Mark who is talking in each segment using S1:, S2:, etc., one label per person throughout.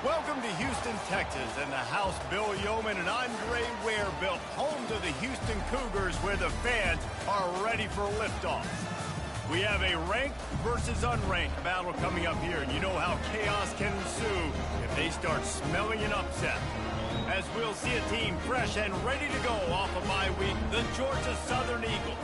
S1: Welcome to Houston, Texas, and the house Bill Yeoman and Andre Ware built, home to the Houston Cougars, where the fans are ready for liftoff. We have a ranked versus unranked battle coming up here, and you know how chaos can ensue if they start smelling an upset. As we'll see a team fresh and ready to go off of bye week, the Georgia Southern Eagles,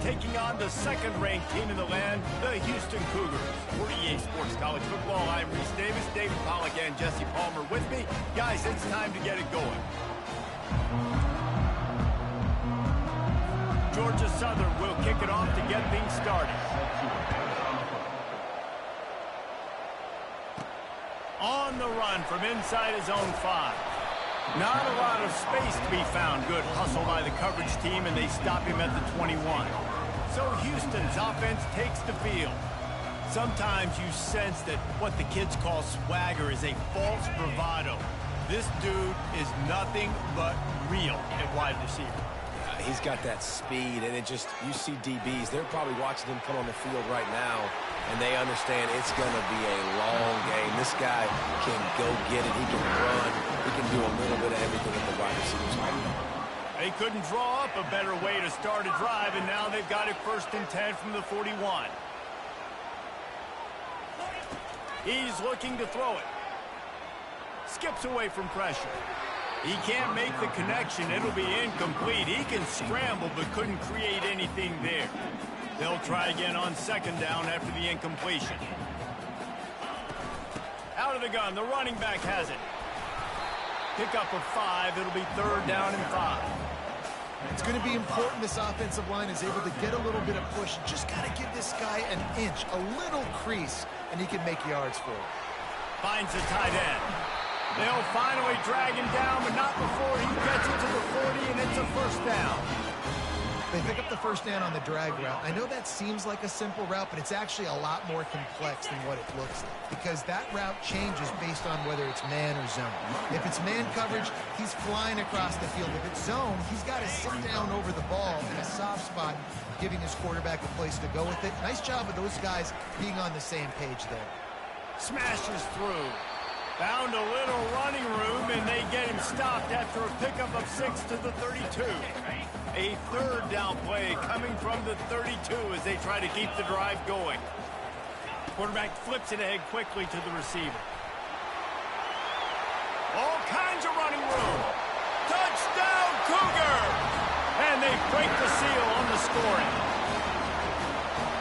S1: taking on the second-ranked team in the land, the Houston Cougars. For EA Sports College Football, I'm Reese Davis, David Pollack, and Jesse Palmer with me. Guys, it's time to get it going. Georgia Southern will kick it off to get things started. On the run from inside his own 5. Not a lot of space to be found. Good hustle by the coverage team, and they stop him at the 21. So Houston's offense takes the field. Sometimes you sense that what the kids call swagger is a false bravado. This dude is nothing but real at wide receiver.
S2: He's got that speed, and you see DBs, they're probably watching him come on the field right now, and they understand it's going to be a long game. This guy can go get it. He can run. He can do a little bit of everything at the wide receivers.
S1: They couldn't draw up a better way to start a drive, and now they've got it 1st and 10 from the 41. He's looking to throw it. Skips away from pressure. He can't make the connection. It'll be incomplete. He can scramble, but couldn't create anything there. They'll try again on 2nd down after the incompletion. Out of the gun, the running back has it. Pick up of 5. It'll be 3rd down and 5.
S3: It's going to be important this offensive line is able to get a little bit of push. Just got to give this guy an inch, a little crease, and he can make yards for it.
S1: Finds a tight end. They'll finally drag him down, but not before he gets it to the 40, and it's a 1st down.
S3: They pick up the first down on the drag route. I know that seems like a simple route, but it's actually a lot more complex than what it looks like because that route changes based on whether it's man or zone. If it's man coverage, he's flying across the field. If it's zone, he's got to sit down over the ball in a soft spot, giving his quarterback a place to go with it. Nice job of those guys being on the same page there.
S1: Smashes through. Found a little running room, and they get him stopped after a pickup of 6 to the 32. A third down play coming from the 32 as they try to keep the drive going. Quarterback flips it ahead quickly to the receiver. All kinds of running room. Touchdown, Cougar! And they break the seal on the scoring.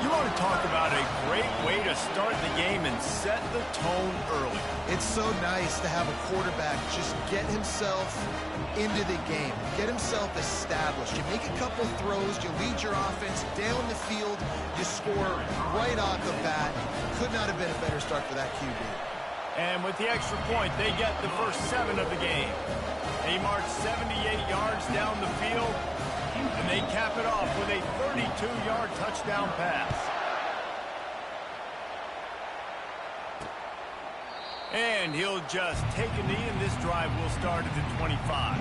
S1: You want to talk about a great way to start the game and set the tone early.
S3: It's so nice to have a quarterback just get himself into the game, get himself established. You make a couple throws, you lead your offense down the field, you score right off the bat. Could not have been a better start for that QB.
S1: And with the extra point, they get the first 7 of the game. They march 78 yards down the field, and they cap it off with a 32-yard touchdown pass. And he'll just take a knee, and this drive will start at the 25.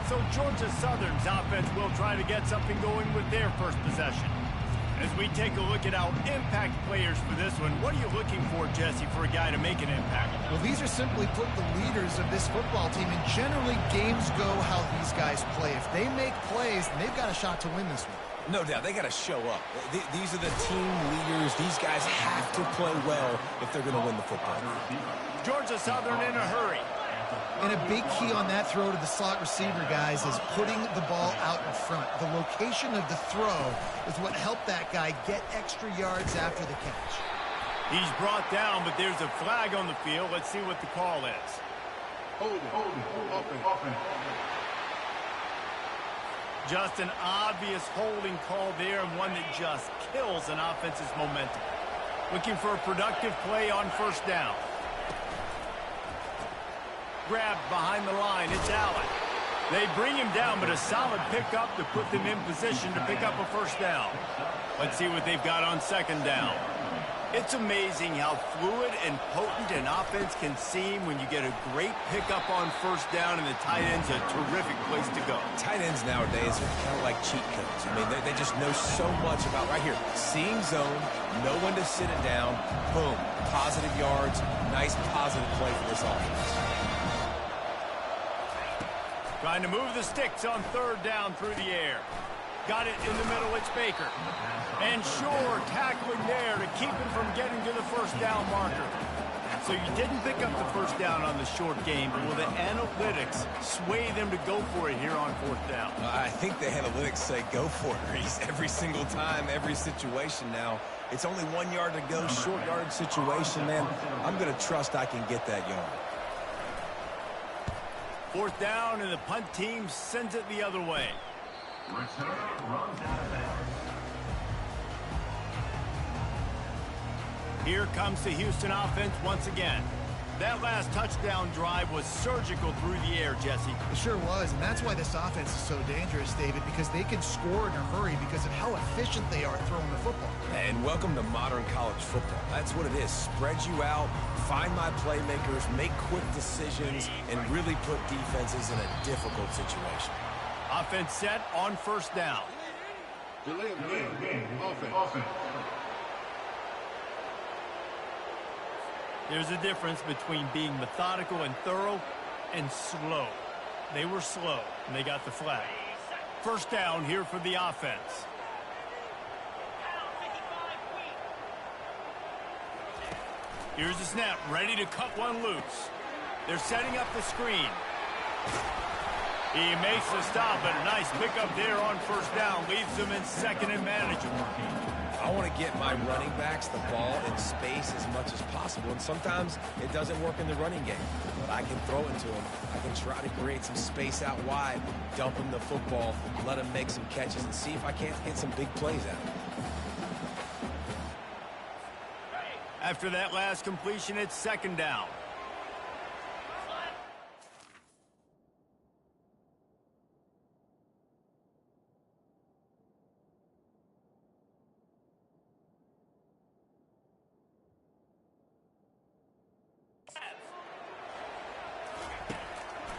S1: So Georgia Southern's offense will try to get something going with their first possession. As we take a look at our impact players for this one, what are you looking for, Jesse, for a guy to make an impact?
S3: Well, these are simply put the leaders of this football team, and generally games go how these guys play. If they make plays, then they've got a shot to win this one.
S2: No doubt, they got to show up. These are the team leaders. These guys have to play well if they're going to win the football.
S1: Georgia Southern in a hurry.
S3: And a big key on that throw to the slot receiver, guys, is putting the ball out in front. The location of the throw is what helped that guy get extra yards after the catch.
S1: He's brought down, but there's a flag on the field. Let's see what the call is.
S4: Hold it.
S1: Just an obvious holding call there, and one that just kills an offense's momentum. Looking for a productive play on first down. Grabbed behind the line. It's Allen. They bring him down, but a solid pickup to put them in position to pick up a first down. Let's see what they've got on second down. It's amazing how fluid and potent an offense can seem when you get a great pickup on first down, and the tight end's a terrific place to go.
S2: Tight ends nowadays are kind of like cheat codes. I mean, they just know so much about, right here, seeing zone, know when to sit it down, boom, positive yards, nice positive play for this offense.
S1: Trying to move the sticks on third down through the air. Got it in the middle, it's Baker. And Shore tackling there to keep him from getting to the first down marker. So you didn't pick up the first down on the short game, but will the analytics sway them to go for it here on fourth down?
S2: I think the analytics say go for it, Reese, every single time, every situation now. It's only 1 yard to go, short yard situation, man. I'm going to trust I can get that yard.
S1: Fourth down, and the punt team sends it the other way. Here comes the Houston offense once again. That last touchdown drive was surgical through the air, Jesse.
S3: It sure was, and that's why this offense is so dangerous, David, because they can score in a hurry because of how efficient they are throwing the football.
S2: And welcome to modern college football. That's what it is. Spread you out, find my playmakers, make quick decisions, and really put defenses in a difficult situation.
S1: Offense set on first down.
S4: Delay of game. Offense.
S1: There's a difference between being methodical and thorough and slow. They were slow, and they got the flag. First down here for the offense. Here's the snap, ready to cut one loose. They're setting up the screen. He makes the stop, but a nice pickup there on first down. Leaves them in second and manageable.
S2: I want to get my running backs the ball in space as much as possible, and sometimes it doesn't work in the running game, but I can throw it to them. I can try to create some space out wide, dump them the football, let them make some catches, and see if I can't get some big plays out of it.
S1: After that last completion, it's second down.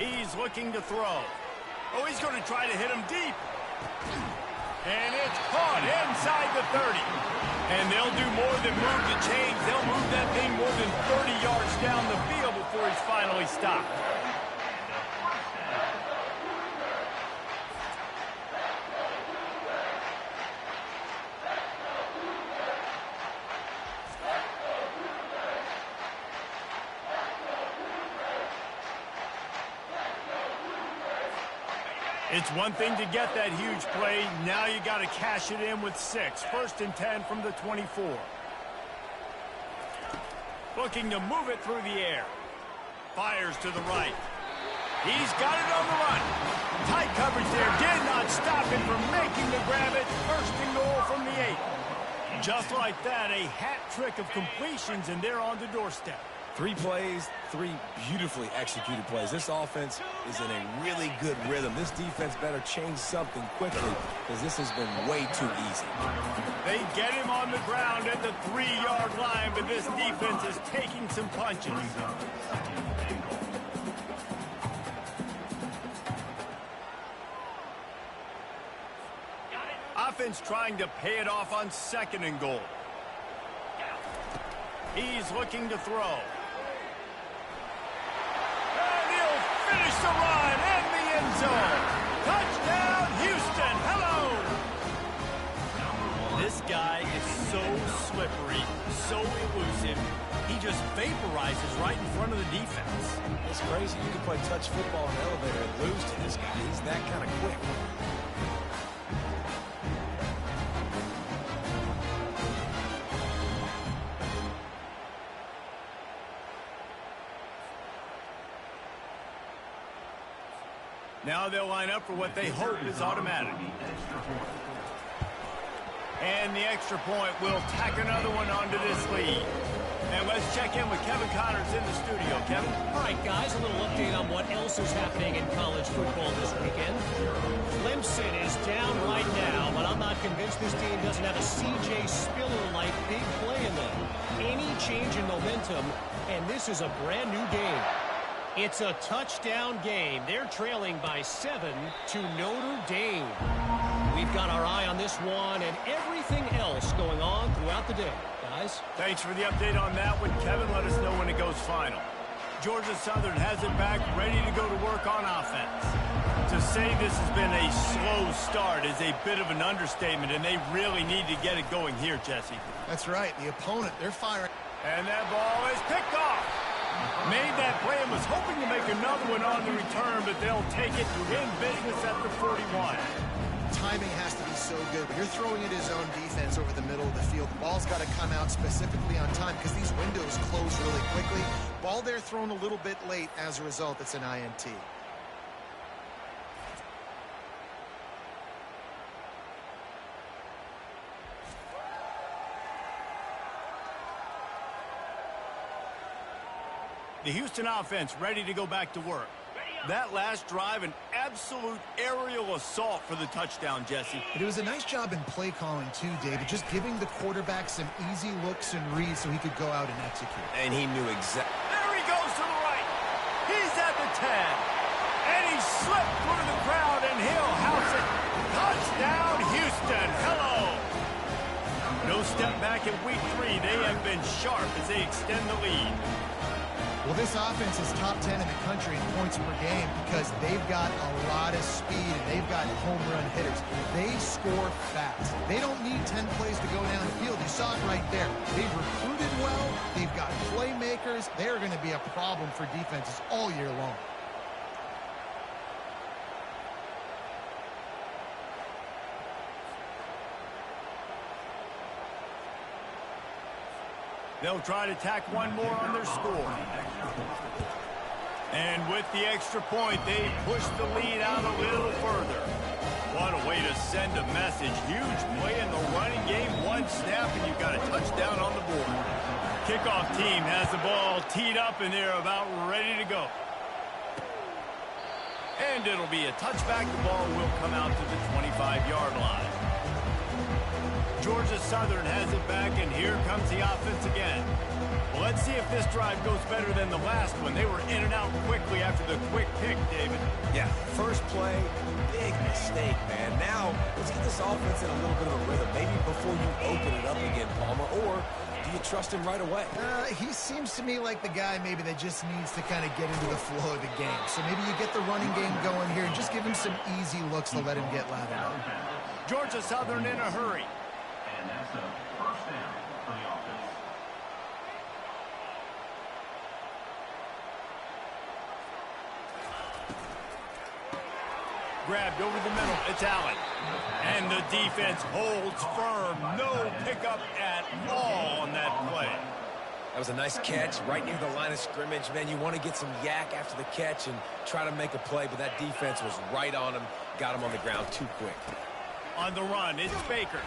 S1: He's looking to throw. Oh, he's going to try to hit him deep. And it's caught inside the 30. And they'll do more than move the chains. They'll move that thing more than 30 yards down the field before he's finally stopped. It's one thing to get that huge play. Now you got to cash it in with 6. 1st and 10 from the 24. Looking to move it through the air. Fires to the right. He's got it on the run. Tight coverage there. Did not stop him from making the grab it. 1st and goal from the 8. Just like that, a hat trick of completions, and they're on the doorstep.
S2: 3 plays, 3 beautifully executed plays. This offense is in a really good rhythm. This defense better change something quickly because this has been way too easy.
S1: They get him on the ground at the 3-yard line, but this defense is taking some punches. Offense trying to pay it off on 2nd and goal. He's looking to throw. Finish the run in the end zone. Touchdown, Houston. Hello. This guy is so slippery, so elusive. He just vaporizes right in front of the defense.
S2: It's crazy. You can play touch football in an elevator and lose to this guy. He's that kind of quick.
S1: Now they'll line up for what they hope is automatic. And the extra point will tack another one onto this lead. And let's check in with Kevin Connors in the studio. Kevin?
S5: All right, guys, a little update on what else is happening in college football this weekend. Clemson is down right now, but I'm not convinced this team doesn't have a C.J. Spiller-like big play in them. Any change in momentum, and this is a brand-new game. It's a touchdown game. They're trailing by 7 to Notre Dame. We've got our eye on this one and everything else going on throughout the day. Guys?
S1: Thanks for the update on that one, Kevin. Let us know when it goes final. Georgia Southern has it back, ready to go to work on offense. To say this has been a slow start is a bit of an understatement, and they really need to get it going here, Jesse.
S3: That's right. The opponent, they're firing.
S1: And that ball is picked off. Made that play and was hoping to make another one on the return, but they'll take it in business at the 41.
S3: Timing has to be so good. When you're throwing at his own defense over the middle of the field, the ball's got to come out specifically on time because these windows close really quickly. Ball there thrown a little bit late. As a result, it's an INT.
S1: The Houston offense ready to go back to work. That last drive, an absolute aerial assault for the touchdown, Jesse.
S3: But it was a nice job in play calling, too, David, just giving the quarterback some easy looks and reads so he could go out and execute.
S2: And he knew exactly.
S1: There he goes to the right. He's at the 10. And he slipped through the crowd, and he'll house it. Touchdown, Houston. Hello. No step back in week 3. They have been sharp as they extend the lead.
S3: Well, this offense is top 10 in the country in points per game because they've got a lot of speed and they've got home run hitters. They score fast. They don't need 10 plays to go down the field. You saw it right there. They've recruited well. They've got playmakers. They're going to be a problem for defenses all year long.
S1: They'll try to tack one more on their score. And with the extra point, they push the lead out a little further. What a way to send a message. Huge play in the running game. One snap, and you've got a touchdown on the board. Kickoff team has the ball teed up, and they're about ready to go. And it'll be a touchback. The ball will come out to the 25-yard line. Georgia Southern has it back, and here comes the offense again. Well, let's see see if this drive goes better than the last one. They were in and out quickly after the quick pick, David.
S2: Yeah, first play, big mistake, man. Now, let's get this offense in a little bit of a rhythm. Maybe before you open it up again, Palmer, or do you trust him right away?
S3: He seems to me like the guy maybe that just needs to kind of get into the flow of the game. So maybe you get the running game going here and just give him some easy looks to let him get lathered up.
S1: Georgia Southern in a hurry.
S6: And that's a first down for the offense.
S1: Grabbed over the middle. It's Allen. And the defense holds firm. No pickup at all on that play.
S2: That was a nice catch right near the line of scrimmage. Man, you want to get some yak after the catch and try to make a play, but that defense was right on him, got him on the ground too quick.
S1: On the run, it's Baker.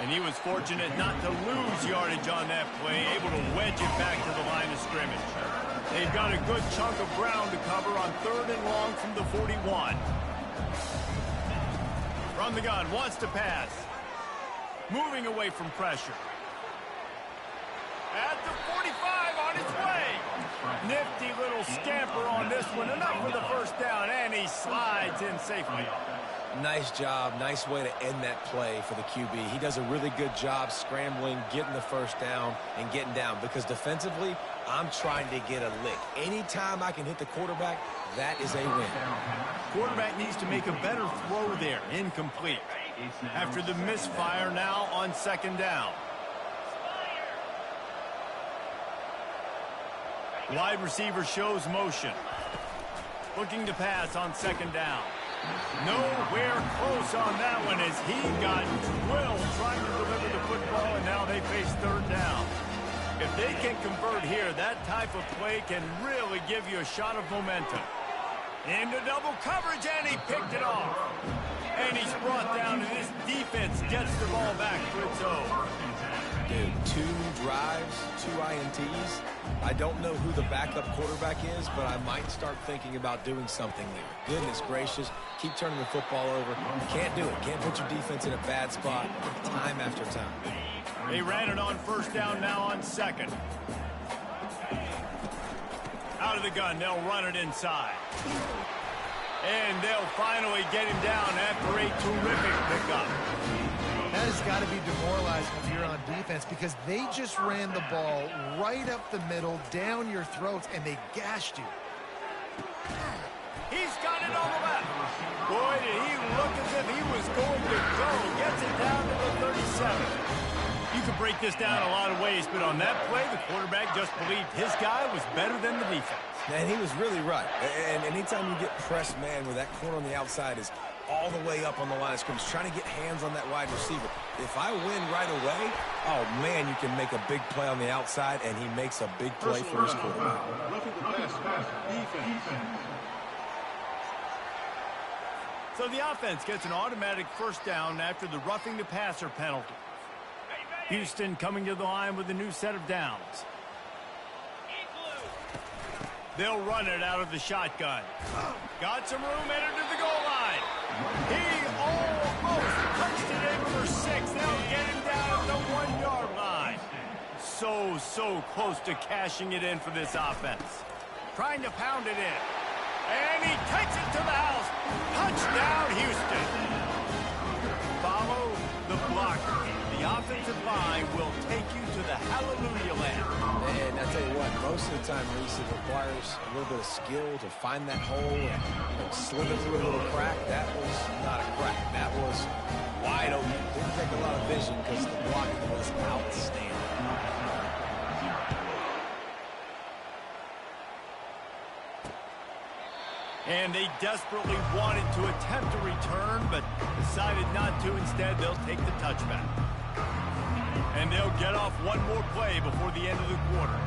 S1: And he was fortunate not to lose yardage on that play, able to wedge it back to the line of scrimmage. They've got a good chunk of ground to cover on 3rd and long from the 41. From the gun, wants to pass. Moving away from pressure. At the 45, on its way. Nifty little scamper on this one. Enough for the first down, and he slides in safely.
S2: Nice job. Nice way to end that play for the QB. He does a really good job scrambling, getting the first down, and getting down. Because defensively, I'm trying to get a lick. Anytime I can hit the quarterback, that is a win.
S1: Quarterback needs to make a better throw there. Incomplete. After the misfire, now on 2nd down. Wide receiver shows motion. Looking to pass on 2nd down. Nowhere close on that one as he got drilled trying to deliver the football, and now they face 3rd down. If they can convert here, that type of play can really give you a shot of momentum. Into double coverage, and he picked it off. And he's brought down, and this defense gets the ball back for its own.
S2: Dude, 2 drives, 2 INTs. I don't know who the backup quarterback is, but I might start thinking about doing something there. Goodness gracious, keep turning the football over. You can't do it. Can't put your defense in a bad spot time after time.
S1: They ran it on 1st down, now on 2nd. Out of the gun, they'll run it inside. And they'll finally get him down after a terrific pickup.
S3: That has got to be demoralizing if you're on defense because they just ran the ball right up the middle, down your throats, and they gashed you.
S1: He's got it on the left. Boy, did he look as if he was going to go. Gets it down to the 37. You could break this down a lot of ways, but on that play, the quarterback just believed his guy was better than the defense.
S2: And he was really right. And anytime you get pressed man where that corner on the outside is all the way up on the line of scrimmage, trying to get hands on that wide receiver. If I win right away, oh, man, you can make a big play on the outside, and he makes a big play for his quarterback.
S1: So the offense gets an automatic 1st down after the roughing the passer penalty. Houston coming to the line with a new set of downs. They'll run it out of the shotgun. Got some room, entered to the goal line. He almost punched it in for 6. They'll get him down at the 1-yard line. So close to cashing it in for this offense. Trying to pound it in. And he takes it to the house. Touchdown, Houston. Follow the blocker. The offensive line will take you to the hallelujah land.
S2: And I tell you what, most of the time, Reese, it requires a little bit of skill to find that hole and slip it through a little crack. That was not a crack. That was wide open. Didn't take a lot of vision because the blocking was outstanding.
S1: And they desperately wanted to attempt a return, but decided not to. Instead, they'll take the touchback. And they'll get off one more play before the end of the quarter.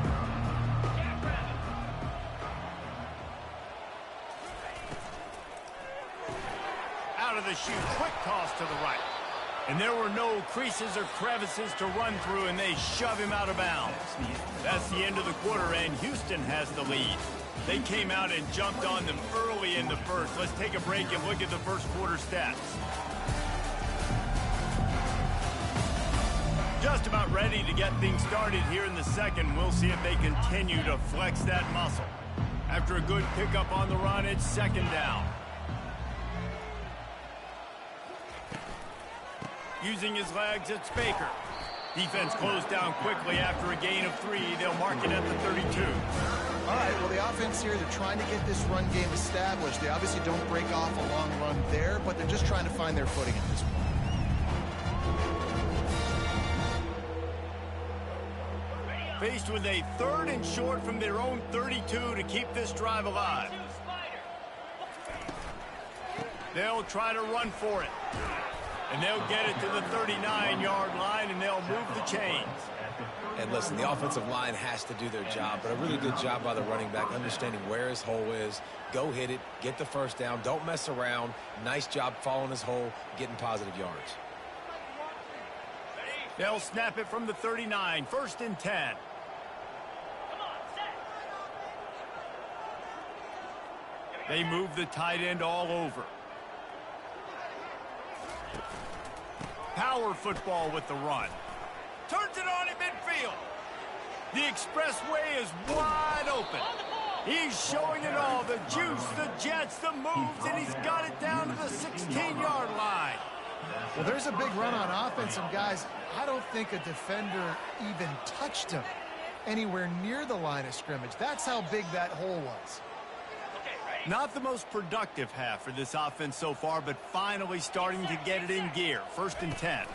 S1: Out of the chute, quick toss to the right. And there were no creases or crevices to run through, and they shove him out of bounds. That's the end of the quarter, and Houston has the lead. They came out and jumped on them early in the first. Let's take a break and look at the first quarter stats. Just about ready to get things started here in the second. We'll see if they continue to flex that muscle. After a good pickup on the run, it's second down. Using his legs, it's Baker. Defense closed down quickly after a gain of 3. They'll mark it at the 32.
S3: All right, well, the offense here, they're trying to get this run game established. They obviously don't break off a long run there, but they're just trying to find their footing at this point.
S1: Faced with a 3rd and short from their own 32 to keep this drive alive. They'll try to run for it. And they'll get it to the 39-yard line, and they'll move the chains.
S2: And listen, the offensive line has to do their job, but a really good job by the running back, understanding where his hole is. Go hit it, get the first down, don't mess around. Nice job following his hole, getting positive yards.
S1: They'll snap it from the 39, 1st and 10. They move the tight end all over. Power football with the run. Turns it on in midfield. The expressway is wide open. He's showing it all. The juice, the jets, the moves, and he's got it down to the 16-yard line.
S3: Well, there's a big run on offense, and guys, I don't think a defender even touched him anywhere near the line of scrimmage. That's how big that hole was.
S1: Not the most productive half for this offense so far, but finally starting to get it in gear. 1st and 10.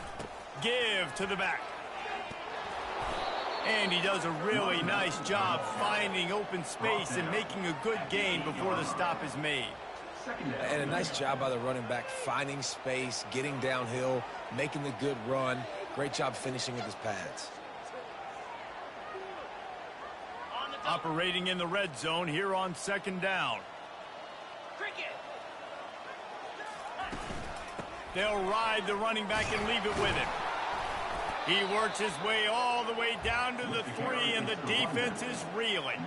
S1: Give to the back. And he does a really nice job finding open space and making a good gain before the stop is made.
S2: And a nice job by the running back, finding space, getting downhill, making the good run. Great job finishing with his pads.
S1: Operating in the red zone here on 2nd down. They'll ride the running back and leave it with him. He works his way all the way down to the 3, and the defense is reeling.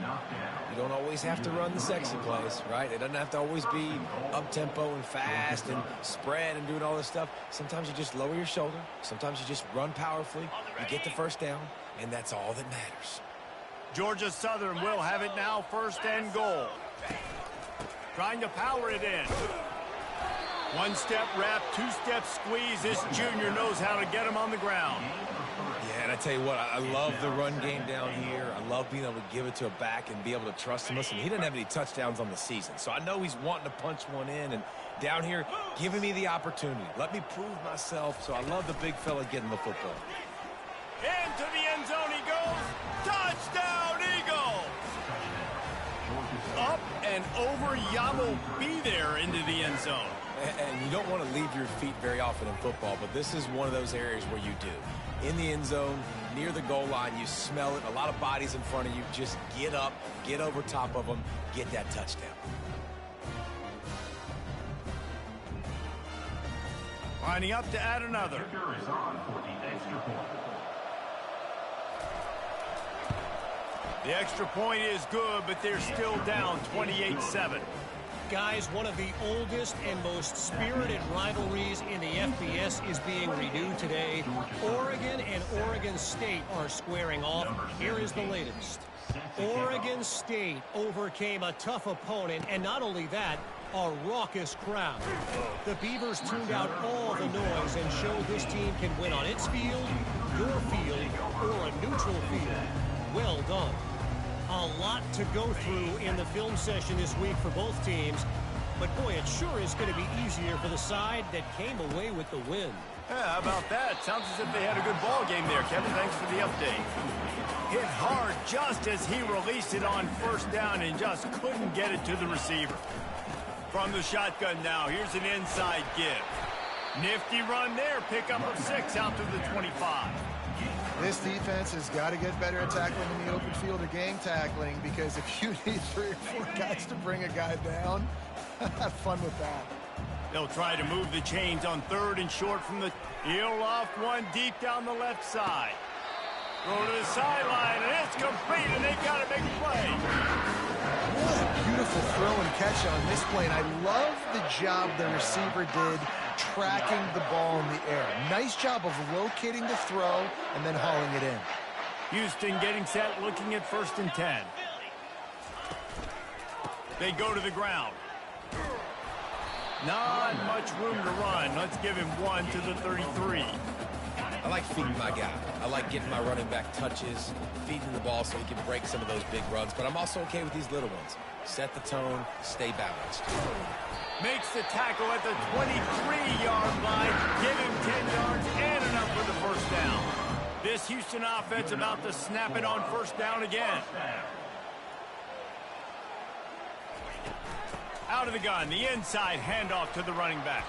S2: You don't always have to run the sexy plays, right? It doesn't have to always be up-tempo and fast and spread and doing all this stuff. Sometimes you just lower your shoulder. Sometimes you just run powerfully. You get the first down, and that's all that matters.
S1: Georgia Southern will have it now, 1st and goal. Trying to power it in. 1-step wrap, 2-step squeeze. This junior knows how to get him on the ground.
S2: Yeah, and I tell you what, I love the run game down here. I love being able to give it to a back and be able to trust him. Listen, he doesn't have any touchdowns on the season, so I know he's wanting to punch one in. And down here, giving me the opportunity. Let me prove myself, so I love the big fella getting the football.
S1: Into the end zone he goes. Touchdown, Eagle! Up and over. Yamo be there into the end zone.
S2: And you don't want to leave your feet very often in football, but this is one of those areas where you do. In the end zone, near the goal line, you smell it. A lot of bodies in front of you. Just get up, get over top of them, get that touchdown.
S1: Lining up to add another.
S6: Kicker is on for the extra point.
S1: The extra point is good, but they're still down 28-7.
S5: Guys, one of the oldest and most spirited rivalries in the FBS is being renewed today. Oregon and Oregon State are squaring off. Here is the latest. Oregon State overcame a tough opponent, and not only that, a raucous crowd. The Beavers tuned out all the noise and showed this team can win on its field, your field, or a neutral field. Well done. A lot to go through in the film session this week for both teams. But boy, it sure is going to be easier for the side that came away with the win.
S1: Yeah, how about that? Sounds as if they had a good ball game there, Kevin. Thanks for the update. Hit hard just as he released it on 1st down and just couldn't get it to the receiver. From the shotgun now, here's an inside give. Nifty run there, pickup of 6 out to the 25.
S3: This defense has got to get better at tackling in the open field or gang tackling, because if you need 3 or 4 guys to bring a guy down, have fun with that.
S1: They'll try to move the chains on 3rd and short from the... He'll loft one deep down the left side. Throw to the sideline, and it's complete, and they got to make a play.
S3: What a beautiful throw and catch on this play, and I love the job the receiver did tracking the ball in the air. Nice job of locating the throw and then hauling it in.
S1: Houston getting set, looking at 1st and 10. They go to the ground. Not much room to run. Let's give him 1 to the 33.
S2: I like feeding my guy. I like getting my running back touches, feeding the ball so he can break some of those big runs. But I'm also okay with these little ones. Set the tone, stay balanced.
S1: Makes the tackle at the 23-yard line. Give him 10 yards and enough for the 1st down. This Houston offense about to snap it on 1st down again. Out of the gun, the inside handoff to the running back.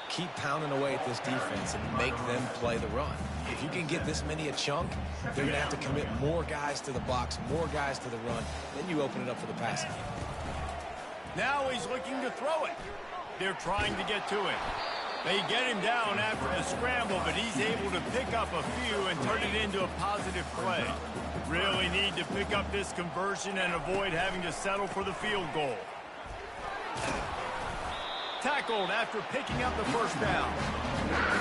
S2: Keep pounding away at this defense and make them play the run. If you can get this many a chunk, they're going to have to commit more guys to the box, more guys to the run. Then you open it up for the passing game.
S1: Now he's looking to throw it. They're trying to get to him. They get him down after the scramble, but he's able to pick up a few and turn it into a positive play. Really need to pick up this conversion and avoid having to settle for the field goal. Tackled after picking up the 1st down.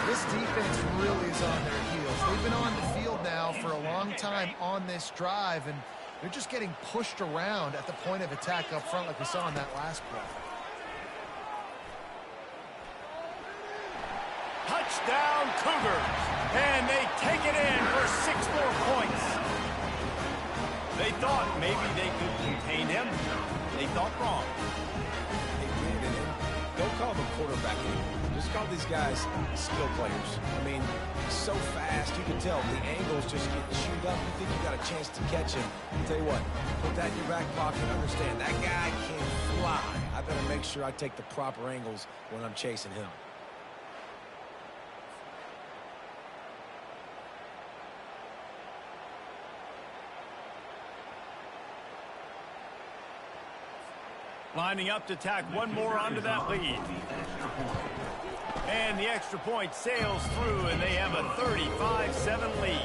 S3: This defense really is on their heels. They've been on the field now for a long time on this drive, and they're just getting pushed around at the point of attack up front like we saw in that last play.
S1: Touchdown Cougars, and they take it in for 6 more points. They thought maybe they could contain him. They thought wrong.
S2: Don't call them quarterback anymore. Just call these guys skill players. I mean, so fast, you can tell the angles just get chewed up. You think you got a chance to catch him. I'll tell you what, put that in your back pocket. Understand, that guy can fly. I better make sure I take the proper angles when I'm chasing him.
S1: Lining up to tack one more onto that lead. And the extra point sails through, and they have a 35-7 lead.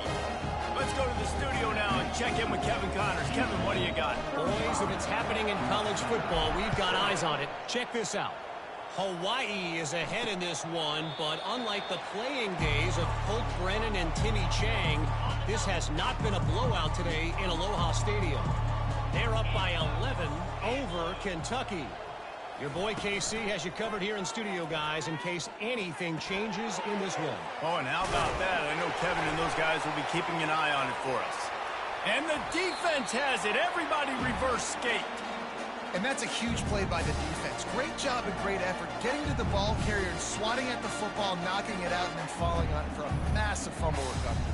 S1: Let's go to the studio now and check in with Kevin Connors. Kevin, what do you got?
S5: Boys, if it's happening in college football, we've got eyes on it. Check this out. Hawaii is ahead in this one, but unlike the playing days of Colt Brennan and Timmy Chang, this has not been a blowout today in Aloha Stadium. They're up by 11 over Kentucky. Your boy KC has you covered here in studio, guys, in case anything changes in this one.
S1: Oh, and how about that? I know Kevin and those guys will be keeping an eye on it for us. And the defense has it. Everybody reverse skate.
S3: And that's a huge play by the defense. Great job and great effort getting to the ball carrier and swatting at the football, knocking it out, and then falling on it for a massive fumble recovery.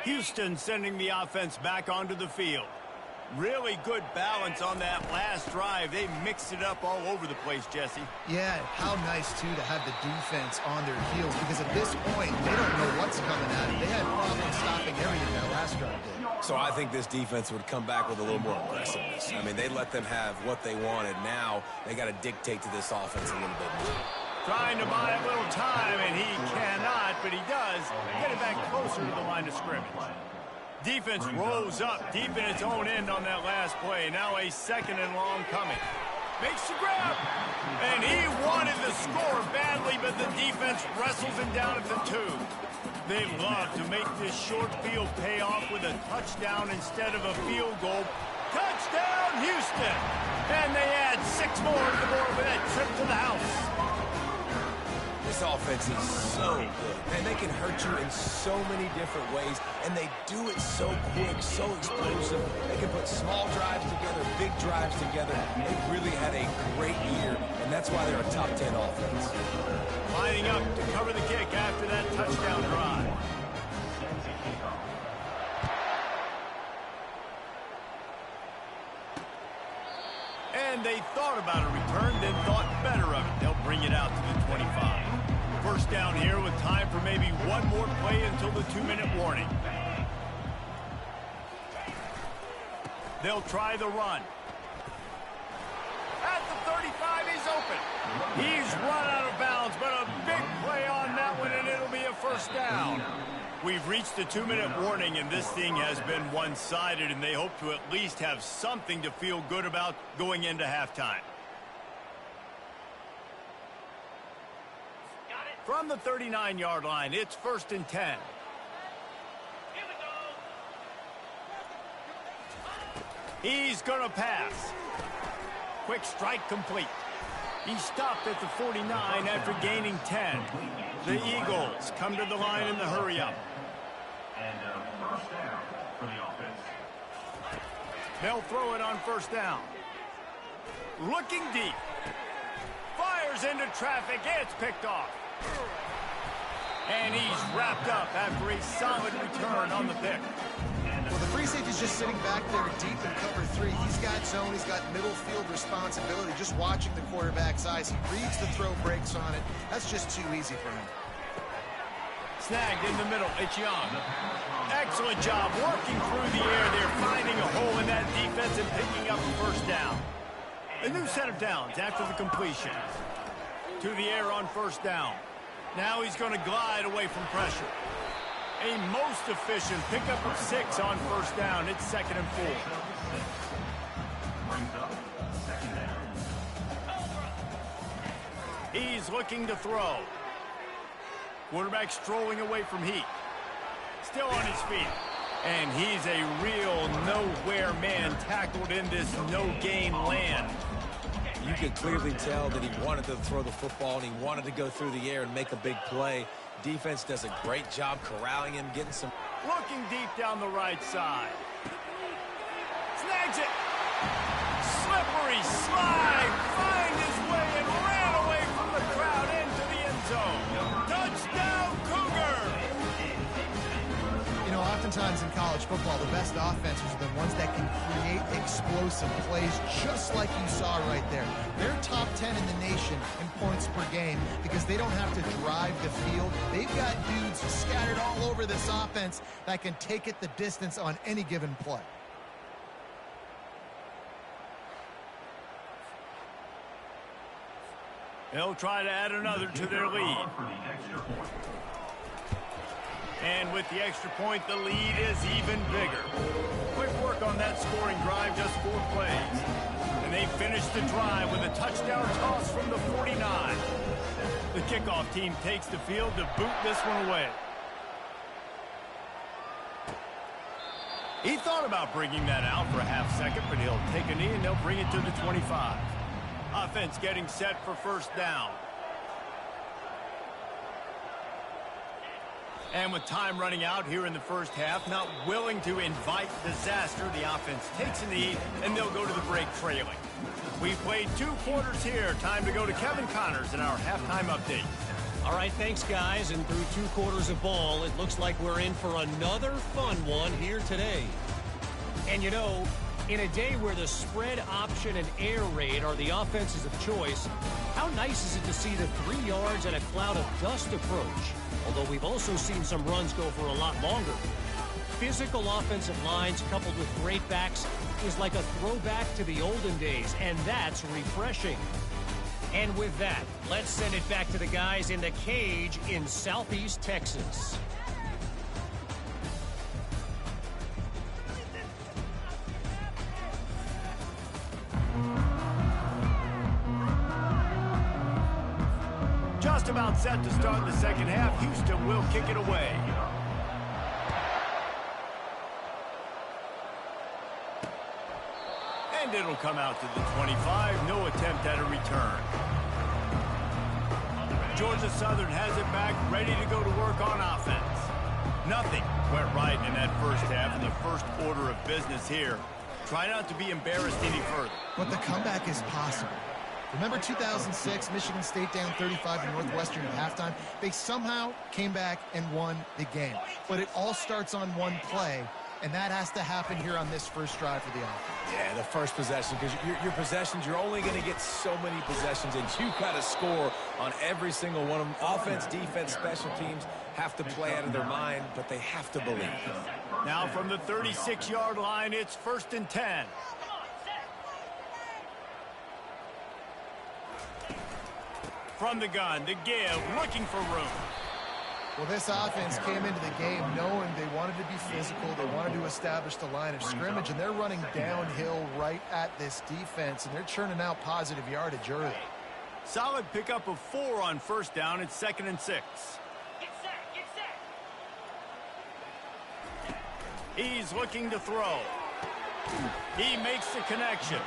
S1: Houston sending the offense back onto the field. Really good balance on that last drive. They mixed it up all over the place, Jesse.
S3: Yeah, how nice, too, to have the defense on their heels, because at this point, they don't know what's coming at them. They had problems stopping everything that last drive did.
S2: So I think this defense would come back with a little more aggressiveness. I mean, they let them have what they wanted. Now they got to dictate to this offense a little bit more.
S1: Trying to buy a little time, and he cannot, but he does get it back closer to the line of scrimmage. Defense rose up deep in its own end on that last play. Now a 2nd and long coming. Makes the grab, and he wanted the score badly, but the defense wrestles him down at the 2. They love to make this short field pay off with a touchdown instead of a field goal. Touchdown, Houston! And they add 6 more to the board with that trip to the house.
S2: This offense is so good, and they can hurt you in so many different ways, and they do it so quick, so explosive. They can put small drives together, big drives together. They really had a great year, and that's why they're a top 10 offense.
S1: Lining up to cover the kick after that touchdown drive. And they thought about a return, then thought better of it. They'll bring it out to the 25. 1st down here with time for maybe one more play until the 2-minute warning. They'll try the run. At the 35, he's open. He's run out of bounds, but a big play on that one, and it'll be a 1st down. We've reached the 2-minute warning, and this thing has been one-sided, and they hope to at least have something to feel good about going into halftime. From the 39-yard line, it's 1st and 10. He's going to pass. Quick strike complete. He stopped at the 49 after gaining 10. The Eagles come to the line in the hurry-up.
S6: And first down for the offense.
S1: They'll throw it on 1st down. Looking deep. Fires into traffic. It's picked off. And he's wrapped up after a solid return on the pick.
S3: Well, the free safety's just sitting back there deep in cover 3. He's got zone. He's got middle field responsibility. Just watching the quarterback's eyes. He reads the throw, breaks on it. That's just too easy for him.
S1: Snagged in the middle. It's Young. Excellent job working through the air there, finding a hole in that defense and picking up the 1st down. A new set of downs after the completion. To the air on 1st down. Now he's going to glide away from pressure. A most efficient pickup of 6 on 1st down. It's 2nd and 4.
S6: Brings up 2nd down.
S1: He's looking to throw. Quarterback strolling away from Heat. Still on his feet. And he's a real nowhere man tackled in this no-gain land.
S2: You could clearly tell that he wanted to throw the football and he wanted to go through the air and make a big play. Defense does a great job corralling him, getting some...
S1: Looking deep down the right side. Snags it. Slippery slide. Find his way and ran away from the crowd into the end zone. Touchdown, Cougar!
S3: You know, oftentimes in college football, the best offenses are the ones that can create explosive plays, just like you saw right there. They're top 10 in the nation in points per game because they don't have to drive the field. They've got dudes scattered all over this offense that can take it the distance on any given play.
S1: They'll try to add another to their lead.
S6: For the extra point.
S1: And with the extra point, the lead is even bigger. Quick work on that scoring drive, just 4 plays. And they finish the drive with a touchdown toss from the 49. The kickoff team takes the field to boot this one away. He thought about bringing that out for a half second, but he'll take a knee and they'll bring it to the 25. Offense getting set for 1st down. And with time running out here in the 1st half, not willing to invite disaster, the offense takes a knee, and they'll go to the break trailing. We've played 2 quarters here. Time to go to Kevin Connors in our halftime update.
S5: All right, thanks, guys. And through 2 quarters of ball, it looks like we're in for another fun one here today. And, you know, in a day where the spread option and air raid are the offenses of choice, how nice is it to see the 3 yards and a cloud of dust approach? Although we've also seen some runs go for a lot longer. Physical offensive lines coupled with great backs is like a throwback to the olden days, and that's refreshing. And with that, let's send it back to the guys in the cage in Southeast Texas.
S1: Just about set to start the 2nd half. Houston will kick it away. And it'll come out to the 25. No attempt at a return. Georgia Southern has it back, ready to go to work on offense. Nothing went right in that 1st half, and the first order of business here. Try not to be embarrassed any further.
S3: But the comeback is possible. Remember 2006, Michigan State down 35 to Northwestern at halftime? They somehow came back and won the game. But it all starts on one play, and that has to happen here on this 1st drive for the offense.
S2: Yeah, the 1st possession, because your possessions, you're only going to get so many possessions, and you've got to score on every single one of them. Offense, defense, special teams have to play out of their mind, but they have to believe.
S1: Now from the 36-yard line, it's 1st and 10. From the gun, the give, looking for room.
S3: Well, this offense came into the game knowing they wanted to be physical, they wanted to establish the line of scrimmage, and they're running downhill right at this defense, and they're churning out positive yardage early.
S1: Solid pickup of 4 on first down. It's 2nd and 6. He's looking to throw. He makes the connection.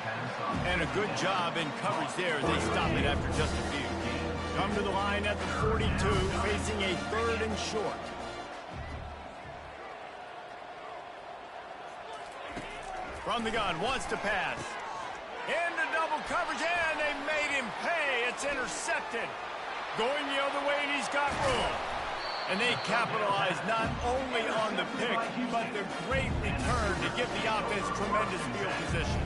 S1: And a good job in coverage there as they stop it after just a few. Come to the line at the 42, facing a 3rd and short. From the gun, wants to pass. Into double coverage, and they made him pay. It's intercepted. Going the other way, and he's got room. And they capitalize not only on the pick, but the great return to give the offense tremendous field position.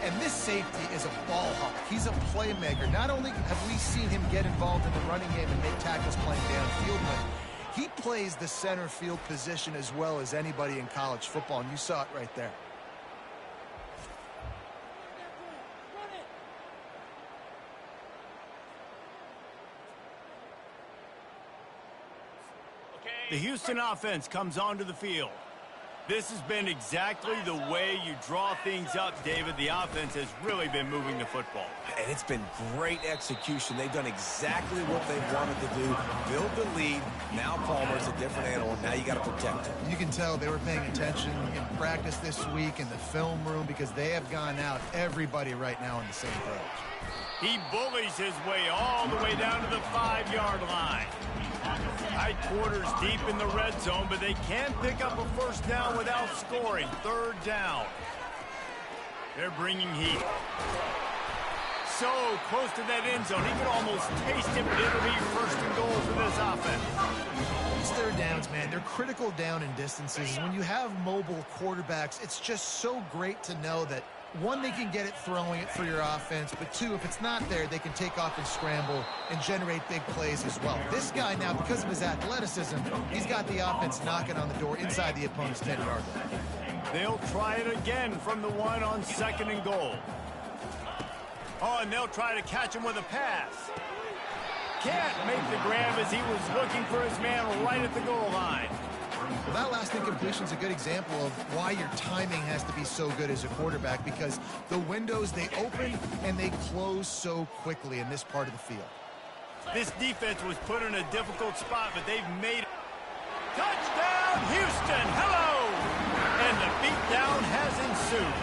S3: And this safety is a ball hawk. He's a playmaker. Not only have we seen him get involved in the running game and make tackles playing downfield, but he plays the center field position as well as anybody in college football, and you saw it right there.
S1: The Houston offense comes onto the field. This has been exactly the way you draw things up, David. The offense has really been moving the football.
S2: And it's been great execution. They've done exactly what they wanted to do. Build the lead. Now Palmer's a different animal. Now you got to protect him.
S3: You can tell they were paying attention in practice this week in the film room because they have gone out, everybody right now on the same page.
S1: He bullies his way all the way down to the 5-yard line. Tight quarters deep in the red zone, but they can pick up a first down without scoring. 3rd down. They're bringing heat. So close to that end zone. He could almost taste it, but it'll be 1st and goal for this offense.
S3: These 3rd downs, man, they're critical down in distances. When you have mobile quarterbacks, it's just so great to know that, 1, they can get it throwing it for your offense, but 2, if it's not there, they can take off and scramble and generate big plays as well. This guy now, because of his athleticism, he's got the offense knocking on the door inside the opponent's 10-yard line.
S1: They'll try it again from the 1 on 2nd and goal. Oh, and they'll try to catch him with a pass. Can't make the grab as he was looking for his man right at the goal line.
S3: Well, that last incompletion is a good example of why your timing has to be so good as a quarterback, because the windows, they open and they close so quickly in this part of the field.
S1: This defense was put in a difficult spot, but they've made it. Touchdown, Houston! Hello! And the beatdown has ensued.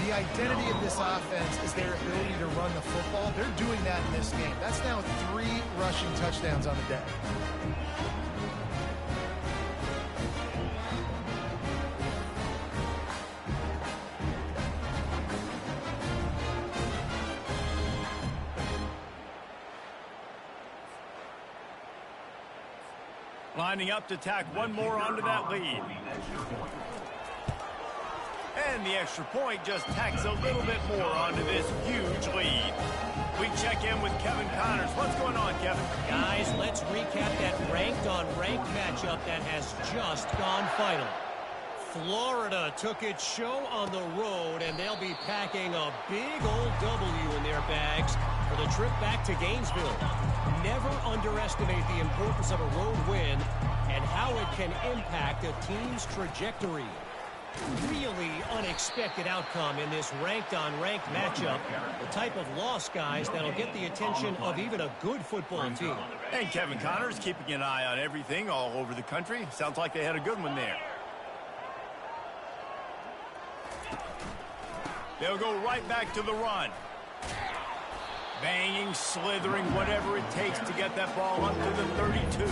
S3: The identity of this offense is their ability to run the football. They're doing that in this game. That's now 3 rushing touchdowns on the day.
S1: Lining up to tack one more onto that lead. And the extra point just tacks a little bit more onto this huge lead. We check in with Kevin Connors. What's going on, Kevin?
S5: Guys, let's recap that ranked-on-ranked matchup that has just gone final. Florida took its show on the road, and they'll be packing a big old W in their bags for the trip back to Gainesville. Never underestimate the importance of a road win and how it can impact a team's trajectory. Really unexpected outcome in this ranked-on-ranked matchup. The type of loss, guys, that'll get the attention of even a good football team.
S1: And Kevin Connors keeping an eye on everything all over the country. Sounds like they had a good one there. They'll go right back to the run. Banging, slithering, whatever it takes to get that ball up to the 32.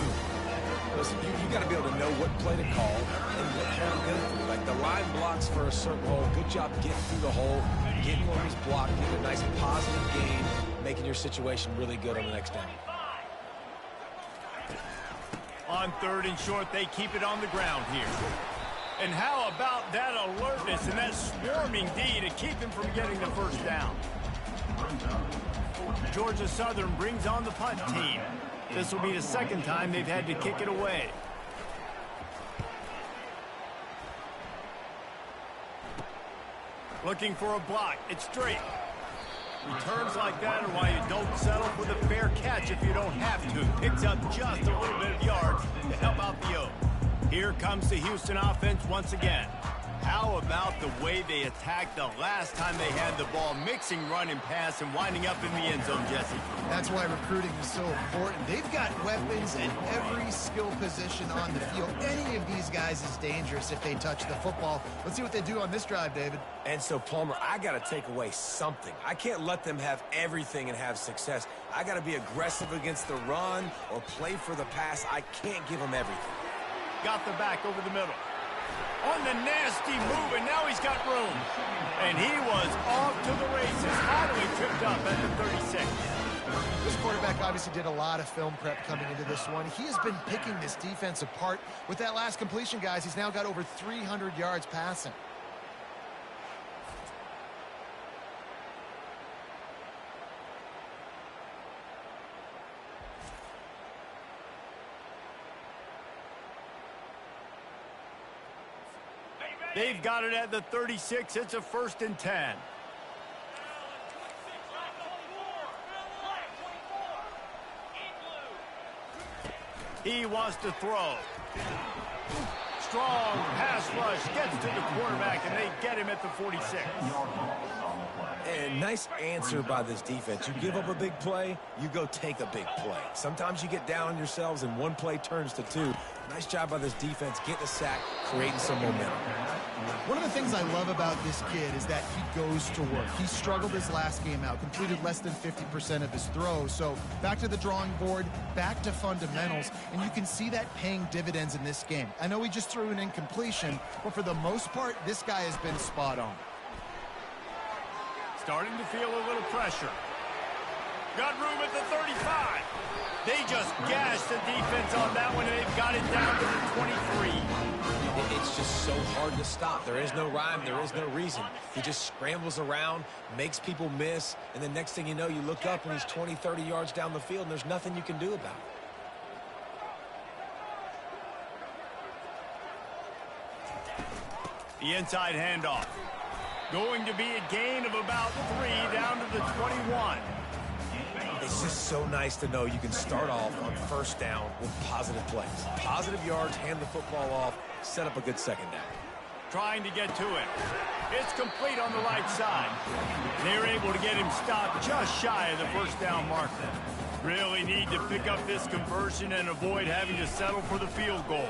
S2: Listen, you got to be able to know what play to call and what hole to go through. Like the line blocks for a certain hole. Good job getting through the hole, getting where he's blocked, getting a nice positive gain, making your situation really good on the next down.
S1: On 3rd and short, they keep it on the ground here. And how about that alertness and that swarming D to keep him from getting the first down? Georgia Southern brings on the punt team. This will be the 2nd time they've had to kick it away. Looking for a block. It's straight. Returns like that are why you don't settle for the fair catch if you don't have to. Picks up just a little bit of yards to help out the O. Here comes the Houston offense once again. How about the way they attacked the last time they had the ball, mixing run and pass and winding up in the end zone, Jesse?
S3: That's why recruiting is so important. They've got weapons at every skill position on the field. Any of these guys is dangerous if they touch the football. Let's see what they do on this drive, David.
S2: And so, Palmer, I got to take away something. I can't let them have everything and have success. I got to be aggressive against the run or play for the pass. I can't give them everything.
S1: Got the back over the middle. On the nasty move, and now he's got room. And he was off to the races. Finally tripped up at the 36.
S3: This quarterback obviously did a lot of film prep coming into this one. He has been picking this defense apart. With that last completion, guys, he's now got over 300 yards passing.
S1: They've got it at the 36. It's a 1st and 10. He wants to throw. Strong pass rush gets to the quarterback, and they get him at the 46.
S2: And nice answer by this defense. You give up a big play, you go take a big play. Sometimes you get down on yourselves and one play turns to two. Nice job by this defense getting a sack, creating some momentum.
S3: One of the things I love about this kid is that he goes to work. He struggled his last game out, completed less than 50% of his throws. So back to the drawing board, back to fundamentals, and you can see that paying dividends in this game. I know he just threw an incompletion, but for the most part, this guy has been spot on.
S1: Starting to feel a little pressure. Got room at the 35. They just gashed the defense on that one, and they've got it down to the 23.
S2: It's just so hard to stop. There is no rhyme. There is no reason. He just scrambles around, makes people miss, and the next thing you know, you look up and he's 20, 30 yards down the field, and there's nothing you can do about it.
S1: The inside handoff. Going to be a gain of about 3 down to the 21.
S2: It's just so nice to know you can start off on 1st down with positive plays. Positive yards, hand the football off, set up a good 2nd down.
S1: Trying to get to it. It's complete on the right side. They're able to get him stopped just shy of the 1st down marker. Really need to pick up this conversion and avoid having to settle for the field goal.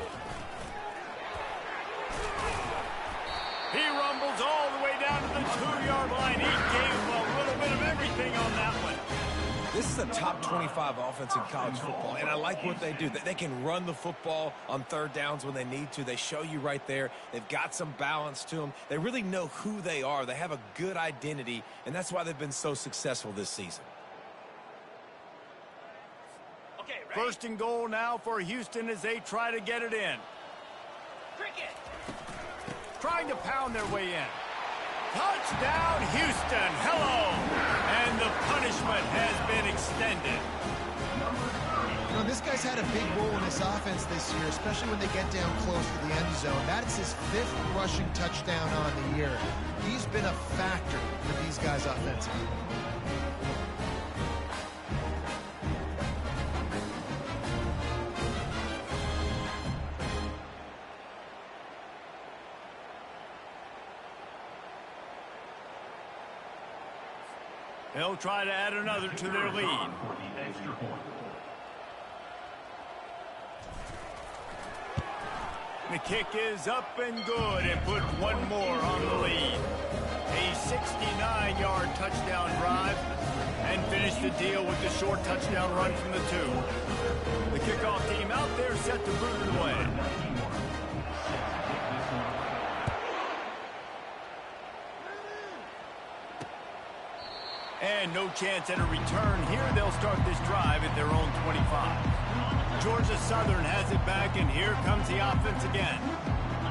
S1: He rumbles all the way down to the 2-yard line. He gave him a little bit of everything on that one.
S2: This is a top 25 offense in college football, and I like what they do. They can run the football on 3rd downs when they need to. They show you right there. They've got some balance to them. They really know who they are. They have a good identity, and that's why they've been so successful this season.
S1: 1st and goal now for Houston as they try to get it in. Trying to pound their way in. Touchdown, Houston. Hello. And the punishment has been extended.
S3: You know, this guy's had a big role in this offense this year, especially when they get down close to the end zone. That's his 5th rushing touchdown on the year. He's been a factor for these guys offensively.
S1: They'll try to add another to their lead. The kick is up and good and put one more on the lead. A 69-yard touchdown drive and finish the deal with the short touchdown run from the 2. The kickoff team out there set to boot it away. And no chance at a return here. They'll start this drive at their own 25. Georgia Southern has it back, and here comes the offense again.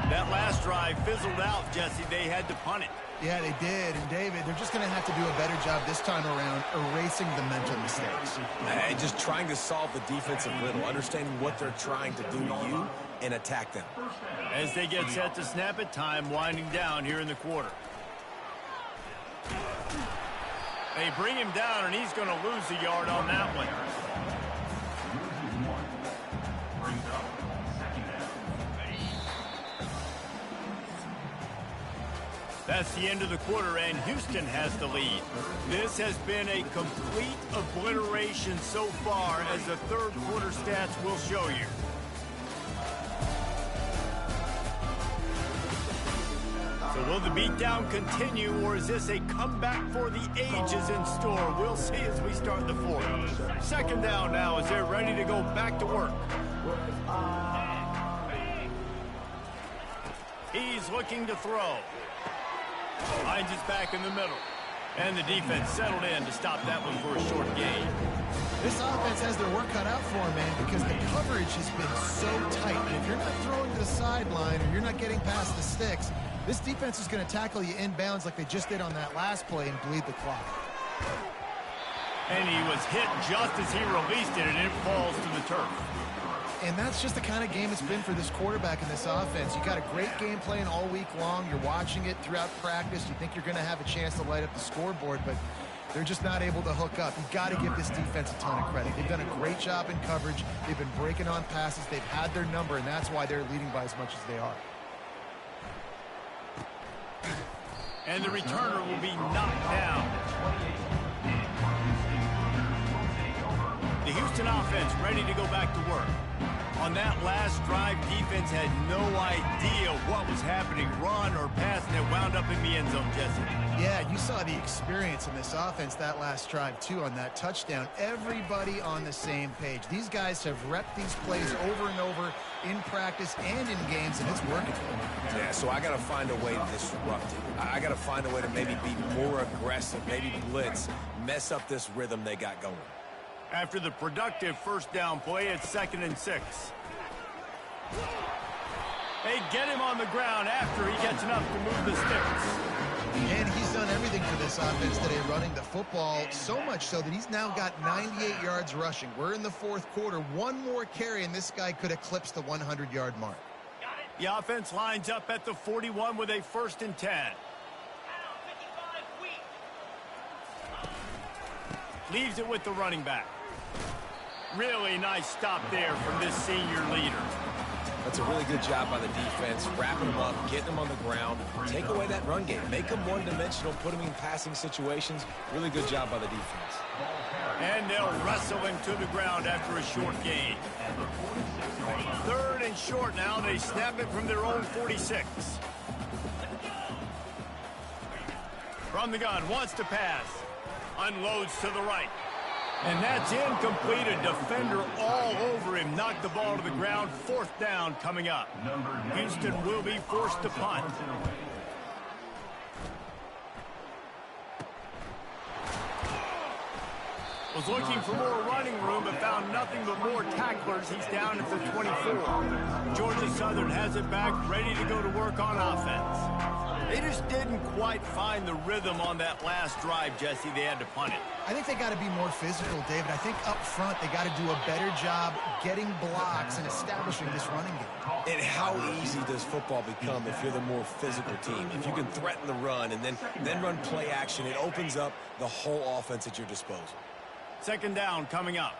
S1: That last drive fizzled out, Jesse. They had to punt it.
S3: Yeah, they did. And, David, they're just going to have to do a better job this time around erasing the mental mistakes.
S2: And just trying to solve the defensive riddle, understanding what they're trying to do to you and attack them.
S1: As they get set to snap it, time winding down here in the quarter. They bring him down, and he's going to lose a yard on that one.
S6: Brings up second down.
S1: That's the end of the quarter, and Houston has the lead. This has been a complete obliteration so far, as the third quarter stats will show you. So will the beatdown continue, or is this a comeback for the ages in store? We'll see as we start the fourth. Second down now as they're ready to go back to work. He's looking to throw. Finds his back in the middle. And the defense settled in to stop that one for a short gain.
S3: This offense has their work cut out for them, man, because the coverage has been so tight. And if you're not throwing to the sideline or you're not getting past the sticks, this defense is going to tackle you inbounds like they just did on that last play and bleed the clock.
S1: And he was hit just as he released it, and it falls to the turf.
S3: And that's just the kind of game it's been for this quarterback in this offense. You got a great game plan all week long. You're watching it throughout practice. You think you're going to have a chance to light up the scoreboard, but they're just not able to hook up. You've got to give this defense a ton of credit. They've done a great job in coverage. They've been breaking on passes. They've had their number, and that's why they're leading by as much as they are.
S1: And the returner will be knocked down. The Houston offense ready to go back to work. On that last drive, defense had no idea what was happening, run or pass, and it wound up in the end zone, Jesse.
S3: Yeah, you saw the experience in this offense that last drive, too, on that touchdown. Everybody on the same page. These guys have repped these plays over and over in practice and in games, and it's working for them.
S2: Yeah, so I got to find a way to disrupt it. I got to find a way to maybe be more aggressive, maybe blitz, mess up this rhythm they got going.
S1: After the productive first down play, it's 2nd and 6. They get him on the ground after he gets enough to move the sticks.
S3: And he's done everything for this offense today, running the football, so much so that he's now got 98 yards rushing. We're in the fourth quarter. One more carry, and this guy could eclipse the 100-yard mark.
S1: The offense lines up at the 41 with a 1st and 10. Leaves it with the running back. Really nice stop there from this senior leader.
S2: That's a really good job by the defense, wrapping them up, getting them on the ground, take away that run game, make them one-dimensional, put them in passing situations. Really good job by the defense.
S1: And they'll wrestle him to the ground after a short gain. 3rd and short now. They snap it from their own 46. From the gun, wants to pass. Unloads to the right. And that's incomplete. A defender all over him. Knocked the ball to the ground. 4th down coming up. Houston will be forced to punt. Was looking for more running room, but found nothing but more tacklers. He's down at the 24. Georgia Southern has it back, ready to go to work on offense. They just didn't quite find the rhythm on that last drive, Jesse. They had to punt it.
S3: I think they got to be more physical, David. I think up front they got to do a better job getting blocks and establishing this running game.
S2: And how easy does football become if you're the more physical team? If you can threaten the run and then run play action, it opens up the whole offense at your disposal.
S1: 2nd down coming up.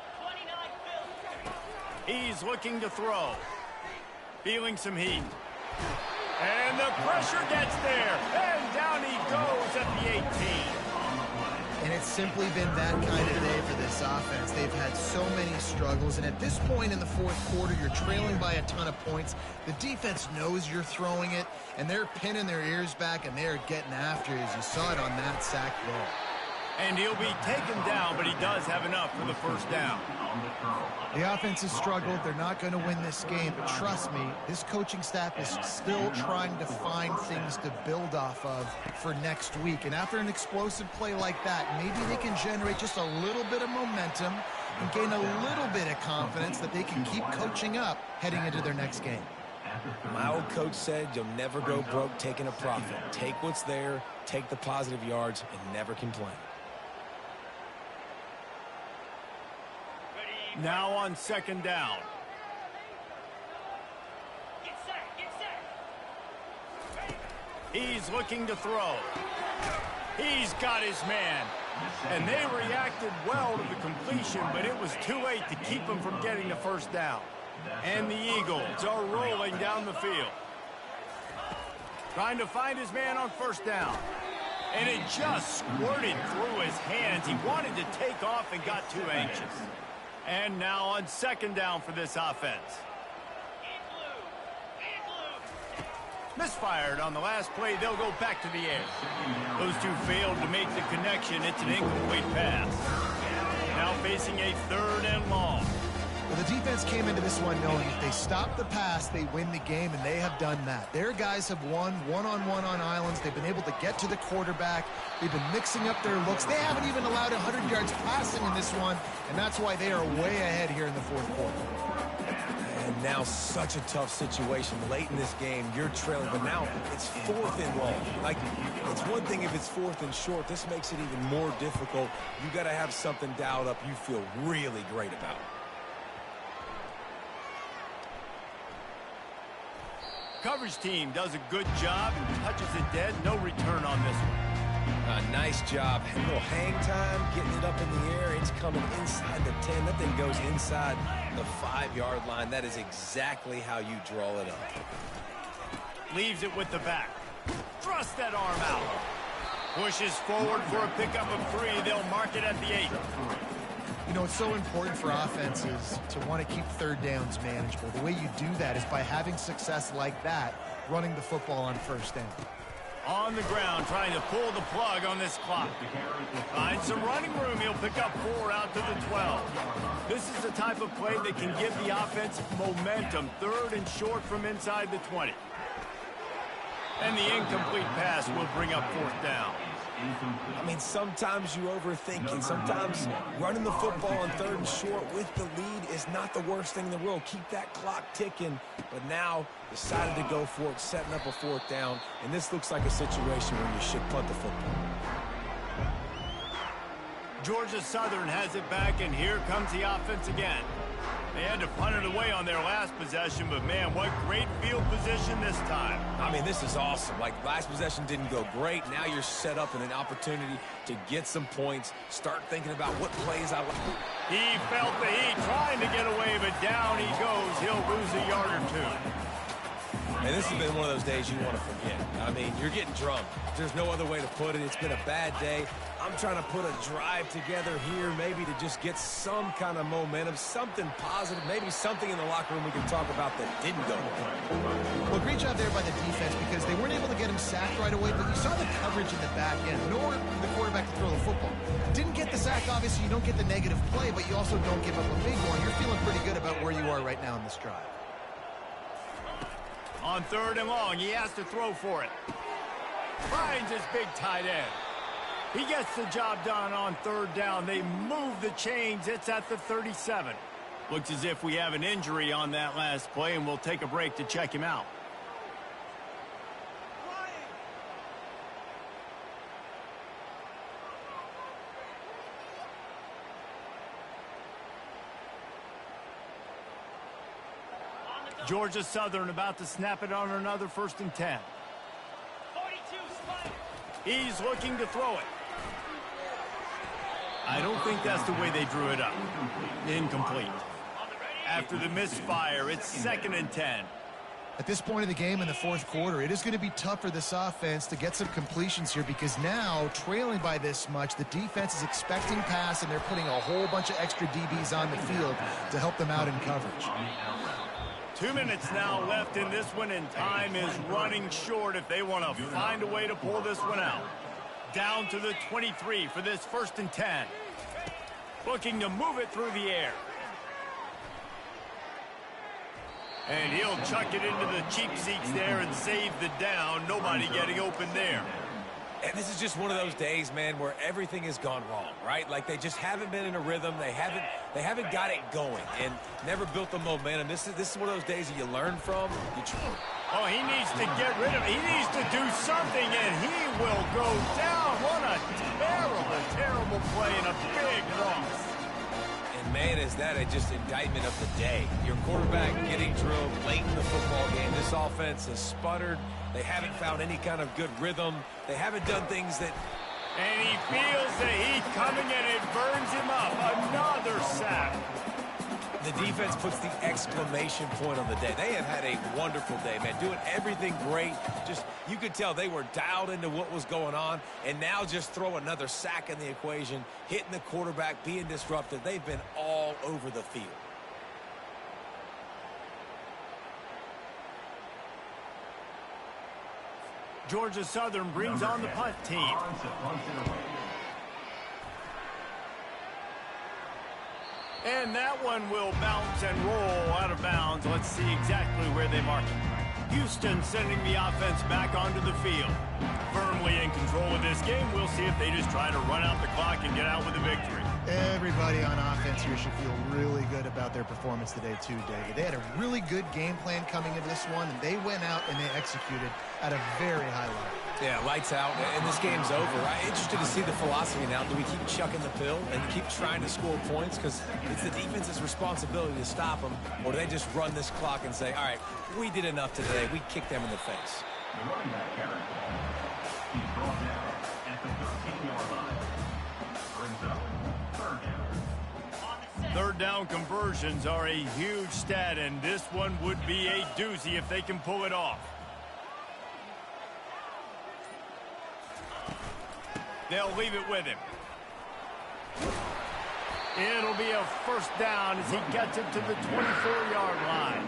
S1: He's looking to throw. Feeling some heat. And the pressure gets there. And down he goes at the 18.
S3: And it's simply been that kind of day for this offense. They've had so many struggles, and at this point in the fourth quarter, you're trailing by a ton of points. The defense knows you're throwing it, and they're pinning their ears back, and they're getting after it, as you saw it on that sack ball.
S1: And he'll be taken down, but he does have enough for the 1st down.
S3: The offense has struggled. They're not going to win this game, but trust me, this coaching staff is still trying to find things to build off of for next week. And after an explosive play like that, maybe they can generate just a little bit of momentum and gain a little bit of confidence that they can keep coaching up heading into their next game.
S2: My old coach said you'll never go broke taking a profit. Take what's there, take the positive yards, and never complain.
S1: Now on 2nd down. He's looking to throw. He's got his man. And they reacted well to the completion, but it was too late to keep them from getting the first down. And the Eagles are rolling down the field. Trying to find his man on first down. And it just squirted through his hands. He wanted to take off and got too anxious. And now on second down for this offense. Misfired on the last play. They'll go back to the air. Those two failed to make the connection. It's an incomplete pass. Now facing a third and long.
S3: Well, the defense came into this one knowing if they stop the pass, they win the game, and they have done that. Their guys have won one-on-one on islands. They've been able to get to the quarterback. They've been mixing up their looks. They haven't even allowed 100 yards passing in this one, and that's why they are way ahead here in the fourth quarter.
S2: And now such a tough situation late in this game. You're trailing, but now it's fourth and long. Like, it's one thing if it's fourth and short. This makes it even more difficult. You got to have something dialed up you feel really great about.
S1: Coverage team does a good job and touches it dead. No return on this one.
S2: Nice job. A little hang time, getting it up in the air. It's coming inside the 10. That thing goes inside the 5-yard line. That is exactly how you draw it up.
S1: Leaves it with the back. Thrust that arm out. Pushes forward for a pickup of 3. They'll mark it at the 8.
S3: You know, it's so important for offenses to want to keep third downs manageable. The way you do that is by having success like that, running the football on first down.
S1: On the ground, trying to pull the plug on this clock. Finds some running room. He'll pick up 4 out to the 12. This is the type of play that can give the offense momentum. Third and short from inside the 20. And the incomplete pass will bring up 4th down.
S2: I mean, sometimes you overthink it. Sometimes running the football on third and short with the lead is not the worst thing in the world. Keep that clock ticking. But now decided to go for it, setting up a 4th down. And this looks like a situation where you should punt the football.
S1: Georgia Southern has it back, and here comes the offense again. They had to punt it away on their last possession, but man, what great field position this time.
S2: I mean, this is awesome. Like, last possession didn't go great. Now you're set up in an opportunity to get some points, start thinking about what plays I like.
S1: He felt the heat, trying to get away, but down he goes. He'll lose a yard or 2.
S2: And this has been one of those days you want to forget. I mean, you're getting drunk. There's no other way to put it. It's been a bad day. I'm trying to put a drive together here, maybe to just get some kind of momentum, something positive, maybe something in the locker room we can talk about that didn't go well.
S3: Well, great job there by the defense because they weren't able to get him sacked right away, but you saw the coverage in the back end, nor the quarterback to throw the football. Didn't get the sack, obviously you don't get the negative play, but you also don't give up a big one. You're feeling pretty good about where you are right now in this drive.
S1: On third and long, he has to throw for it. Finds his big tight end. He gets the job done on third down. They move the chains. It's at the 37. Looks as if we have an injury on that last play, and we'll take a break to check him out. Georgia Southern about to snap it on another 1st and 10. He's looking to throw it. I don't think that's the way they drew it up. Incomplete. After the misfire, it's 2nd and 10.
S3: At this point of the game in the fourth quarter, it is going to be tough for this offense to get some completions here because now, trailing by this much, the defense is expecting pass, and they're putting a whole bunch of extra DBs on the field to help them out in coverage.
S1: 2 minutes now left in this one, and time is running short if they want to find a way to pull this one out. Down to the 23 for this 1st and 10. Looking to move it through the air. And he'll chuck it into the cheap seats there and save the down. Nobody getting open there.
S2: And this is just one of those days, man, where everything has gone wrong, right? Like they just haven't been in a rhythm. They haven't got it going and never built the momentum. This is one of those days that you learn from.
S1: Oh, he needs to get rid of it. He needs to do something, and he will go down. What a terrible, terrible play and a big loss.
S2: And, man, is that just indictment of the day. Your quarterback getting drilled late in the football game. This offense has sputtered. They haven't found any kind of good rhythm. They haven't done things that
S1: And he feels the heat coming, and it burns him up. Another sack.
S2: The defense puts the exclamation point on the day. They have had a wonderful day, man, doing everything great. Just, you could tell they were dialed into what was going on, and now just throw another sack in the equation, hitting the quarterback, being disruptive. They've been all over the field.
S1: Georgia Southern brings on the punt team. And that one will bounce and roll out of bounds. Let's see exactly where they mark it. Houston sending the offense back onto the field. Firmly in control of this game. We'll see if they just try to run out the clock and get out with a victory.
S3: Everybody on offense here should feel really good about their performance today, too, David. They had a really good game plan coming into this one, and they went out and they executed at a very high level.
S2: Yeah, lights out, and this game's over. I'm interested to see the philosophy now. Do we keep chucking the pill and keep trying to score points? Because it's the defense's responsibility to stop them, or do they just run this clock and say, all right, we did enough today. We kicked them in the face.
S6: The running back carry. He's brought down at the 13-yard line. Brings up third down.
S1: Third down conversions are a huge stat, and this one would be a doozy if they can pull it off. They'll leave it with him. It'll be a first down as he gets it to the 24-yard line.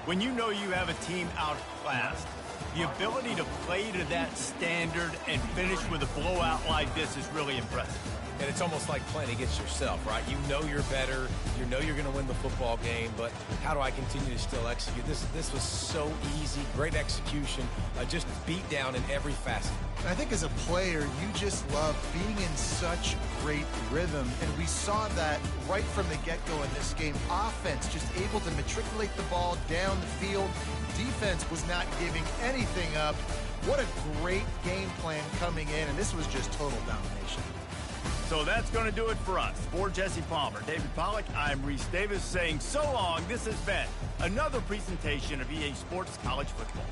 S1: When you know you have a team outclassed, the ability to play to that standard and finish with a blowout like this is really impressive.
S2: And it's almost like playing against yourself, right? You know you're better. You know you're going to win the football game, but how do I continue to still execute? This was so easy, great execution, just beat down in every facet.
S3: I think as a player, you just love being in such great rhythm, and we saw that right from the get-go in this game. Offense just able to matriculate the ball down the field. Defense was not giving anything up. What a great game plan coming in, and this was just total domination.
S1: So that's going to do it for us. For Jesse Palmer, David Pollack, I'm Reese Davis saying so long. This has been another presentation of EA Sports College Football.